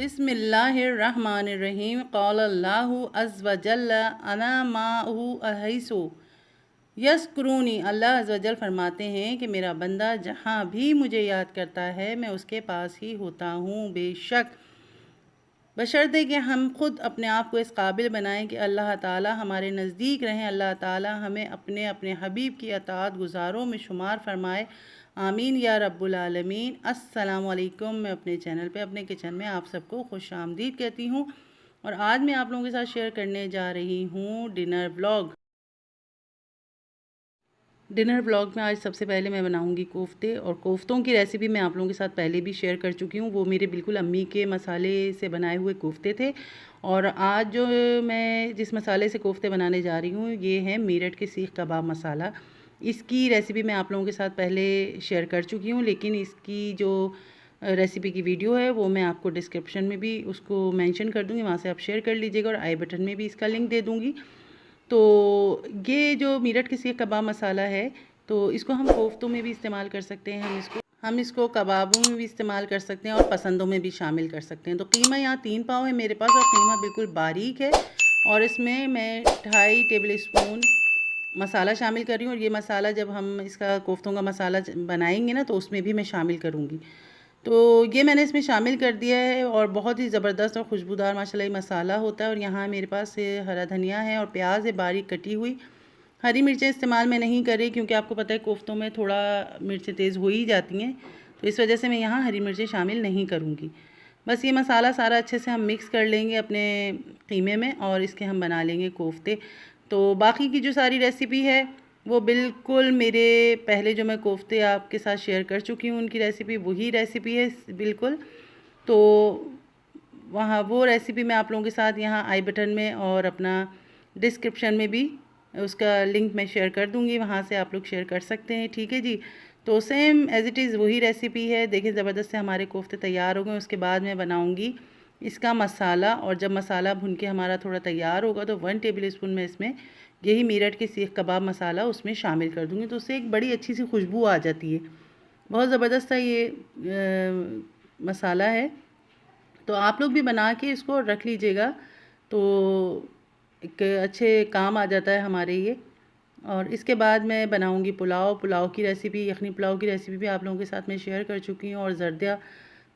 बिस्मिल्लाहिर्रहमानिर्रहीम क़ाल अल्लाहु अज़्ज़ व जल्ल अना माहु अहैसु यस्कुरूनी। अल्लाह अज़्ज़ व जल फरमाते हैं कि मेरा बंदा जहाँ भी मुझे याद करता है मैं उसके पास ही होता हूँ। बेशक बशर्ते कि हम ख़ुद अपने आप को इस काबिल बनाएं कि अल्लाह ताला हमारे नज़दीक रहें, अल्लाह ताला हमें अपने अपने हबीब की अताअत गुज़ारों में शुमार फरमाए। आमीन या रब्बुल आलमीन। अस्सलामु अलैकुम। मैं अपने चैनल पे अपने किचन में आप सबको खुश आमदीद कहती हूँ और आज मैं आप लोगों के साथ शेयर करने जा रही हूँ डिनर व्लॉग। डिनर व्लॉग में आज सबसे पहले मैं बनाऊंगी कोफ्ते, और कोफ्तों की रेसिपी मैं आप लोगों के साथ पहले भी शेयर कर चुकी हूँ। वो मेरे बिल्कुल अम्मी के मसाले से बनाए हुए कोफ्ते थे। और आज जो मैं जिस मसाले से कोफ्ते बनाने जा रही हूँ ये है मीरठ के सीख कबाब मसाला। इसकी रेसिपी मैं आप लोगों के साथ पहले शेयर कर चुकी हूँ, लेकिन इसकी जो रेसिपी की वीडियो है वो मैं आपको डिस्क्रिप्शन में भी उसको मेंशन कर दूँगी, वहाँ से आप शेयर कर लीजिएगा, और आई बटन में भी इसका लिंक दे दूँगी। तो ये जो मीरठ की सीख कबाब मसाला है तो इसको हम कोफ्तों में भी इस्तेमाल कर सकते हैं, हम इसको कबाबों में भी इस्तेमाल कर सकते हैं और पसंदों में भी शामिल कर सकते हैं। तो कीमा यहाँ 3 पाव है मेरे पास, और कीमा बिल्कुल बारीक है, और इसमें मैं 2.5 टेबल स्पून मसाला शामिल कर रही हूँ। और ये मसाला जब हम इसका कोफ्तों का मसाला बनाएंगे ना तो उसमें भी मैं शामिल करूँगी। तो ये मैंने इसमें शामिल कर दिया है, और बहुत ही ज़बरदस्त और खुशबूदार माशाल्लाह ये मसाला होता है। और यहाँ मेरे पास हरा धनिया है और प्याज है बारीक कटी हुई। हरी मिर्चें इस्तेमाल मैं नहीं कर रही क्योंकि आपको पता है कोफ्तों में थोड़ा मिर्चें तेज़ हो ही जाती हैं, तो इस वजह से मैं यहाँ हरी मिर्चें शामिल नहीं करूँगी। बस ये मसाला सारा अच्छे से हम मिक्स कर लेंगे अपने कीमे में, और इसके हम बना लेंगे कोफ्ते। तो बाकी की जो सारी रेसिपी है वो बिल्कुल मेरे पहले जो मैं कोफ्ते आपके साथ शेयर कर चुकी हूँ उनकी रेसिपी वही रेसिपी है बिल्कुल। तो वहाँ वो रेसिपी मैं आप लोगों के साथ यहाँ आई बटन में और अपना डिस्क्रिप्शन में भी उसका लिंक मैं शेयर कर दूँगी, वहाँ से आप लोग शेयर कर सकते हैं। ठीक है जी। तो सेम एज़ इट इज़ वही रेसिपी है। देखिए ज़बरदस्त से हमारे कोफ्ते तैयार हो गए। उसके बाद मैं बनाऊँगी इसका मसाला, और जब मसाला भुन के हमारा थोड़ा तैयार होगा तो 1 टेबल स्पून में इसमें यही मीरठ की सीख कबाब मसाला उसमें शामिल कर दूँगी, तो उससे एक बड़ी अच्छी सी खुशबू आ जाती है। बहुत ज़बरदस्त सा ये मसाला है, तो आप लोग भी बना के इसको रख लीजिएगा, तो एक अच्छे काम आ जाता है हमारे ये। और इसके बाद मैं बनाऊंगी पुलाव की रेसिपी, यखनी पुलाव की रेसिपी भी आप लोगों के साथ मैं शेयर कर चुकी हूँ, और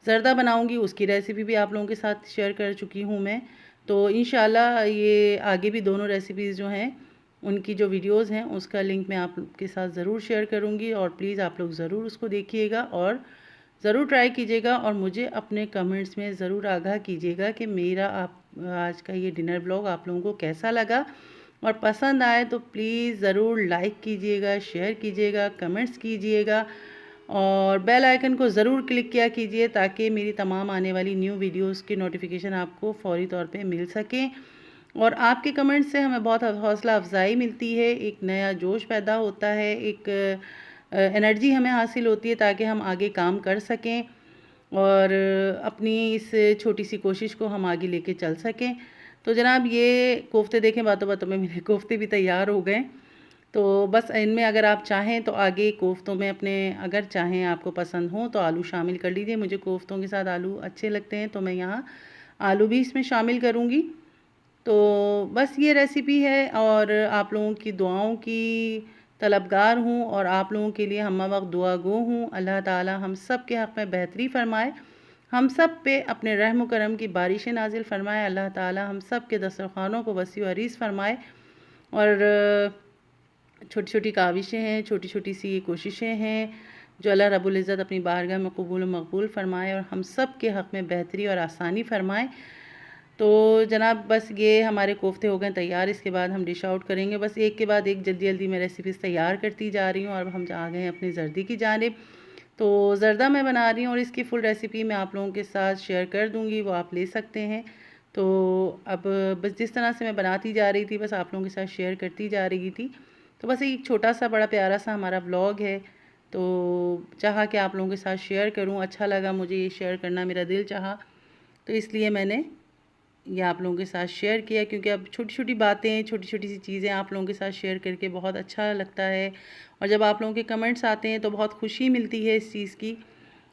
ज़र्दा बनाऊंगी उसकी रेसिपी भी आप लोगों के साथ शेयर कर चुकी हूँ मैं। तो इंशाल्लाह ये आगे भी दोनों रेसिपीज़ जो हैं उनकी जो वीडियोज़ हैं उसका लिंक मैं आपके साथ ज़रूर शेयर करूँगी, और प्लीज़ आप लोग ज़रूर उसको देखिएगा और ज़रूर ट्राई कीजिएगा, और मुझे अपने कमेंट्स में ज़रूर आगाह कीजिएगा कि मेरा आज का ये डिनर ब्लॉग आप लोगों को कैसा लगा। और पसंद आए तो प्लीज़ ज़रूर लाइक कीजिएगा, शेयर कीजिएगा, कमेंट्स कीजिएगा, और बेल आइकन को ज़रूर क्लिक किया कीजिए ताकि मेरी तमाम आने वाली न्यू वीडियोस की नोटिफिकेशन आपको फ़ौरी तौर पे मिल सकें। और आपके कमेंट्स से हमें बहुत हौसला अफजाई मिलती है, एक नया जोश पैदा होता है, एक एनर्जी हमें हासिल होती है ताकि हम आगे काम कर सकें और अपनी इस छोटी सी कोशिश को हम आगे लेके चल सकें। तो जनाब ये कोफ्ते देखें, बातों बातों में मेरे कोफ्ते भी तैयार हो गए। तो बस इनमें अगर आप चाहें तो आगे कोफ्तों में अपने, अगर चाहें आपको पसंद हो तो आलू शामिल कर लीजिए। मुझे कोफ्तों के साथ आलू अच्छे लगते हैं तो मैं यहाँ आलू भी इसमें शामिल करूँगी। तो बस ये रेसिपी है, और आप लोगों की दुआओं की तलबगार हूँ, और आप लोगों के लिए हम वक्त दुआ गो हूँ। अल्लाह ताला हम सब के हक़ में बेहतरी फरमाए, हम सब पे अपने रहम करम की बारिशें नाजिल फरमाए। अल्लाह ताला हम सब के दस्तरखानों को वसी व अरीज़ फरमाए, और छोटी छोटी काविशें हैं, छोटी छोटी सी ये कोशिशें हैं जो अल्लाह रब्बुल इज़्ज़त अपनी बारगाह में कबूल व मकबूल फरमाए, और हम सब के हक़ में बेहतरी और आसानी फरमाए। तो जनाब बस ये हमारे कोफ्ते हो गए तैयार। इसके बाद हम डिश आउट करेंगे। बस एक के बाद एक जल्दी जल्दी मैं रेसिपीज़ तैयार करती जा रही हूँ, और हम आ गए हैं अपनी जर्दी की जानिब। तो ज़र्दा मैं बना रही हूँ, और इसकी फुल रेसिपी मैं आप लोगों के साथ शेयर कर दूँगी, वो आप ले सकते हैं। तो अब बस जिस तरह से मैं बनाती जा रही थी बस आप लोगों के साथ शेयर करती जा रही थी। तो बस एक छोटा सा बड़ा प्यारा सा हमारा व्लॉग है, तो चाहा कि आप लोगों के साथ शेयर करूँ। अच्छा लगा मुझे ये शेयर करना, मेरा दिल चाहा, तो इसलिए मैंने ये आप लोगों के साथ शेयर किया, क्योंकि अब छोटी छोटी बातें, छोटी छोटी सी चीज़ें आप लोगों के साथ शेयर करके बहुत अच्छा लगता है, और जब आप लोगों के कमेंट्स आते हैं तो बहुत खुशी मिलती है इस चीज़ की।